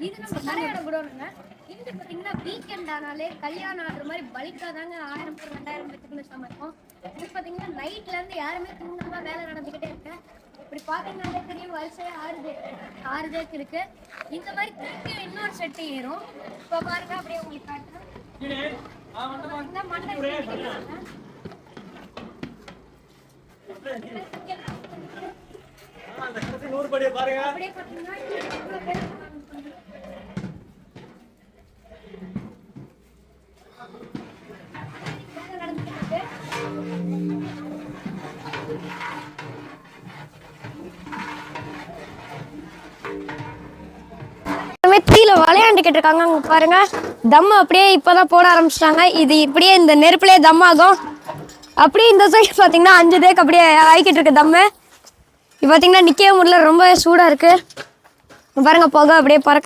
இது நம்ம கடையோட குடோனுங்க. இங்க பாத்தீங்கன்னா வீக்கெண்ட் ஆனாலே கல்யாணம் ஆடுற மாதிரி பல்காதாங்க 1000 பேர் 2000 பேத்துக்குள்ள சமைக்கும். இது பாத்தீங்கன்னா நைட்ல இருந்து யாருமே தூங்காம வேலை நடந்துகிட்டே இருக்கு. இப்படி பாத்தீங்கன்னாலே தெரியும் வரிசையா 6 தேக்கு இருக்கு. இந்த மாதிரி திருப்பி இன்னொரு செட்டு ஏறும். இப்ப பாருங்க அப்படியே உங்களுக்கு காட்டுறேன். மண்ணை அப்படியே பாத்தீங்கன்னா கீழே விளையாண்டுக்கிட்டு இருக்காங்க. அங்க பாருங்க தம் அப்படியே இப்பதான் போட ஆரம்பிச்சிட்டாங்க. இது இப்படியே இந்த நெருப்புலயே தம் ஆகும். அப்படியே இந்த சைடு பாத்தீங்கன்னா 5 தேக்கு அப்படியே ஆகிக்கிட்டு இருக்கு தம்மு. இப்போ பாத்தீங்கன்னா நிக்கவே முடியல, ரொம்ப சூடா இருக்கு. பாருங்க புகை அப்படியே பறக்க.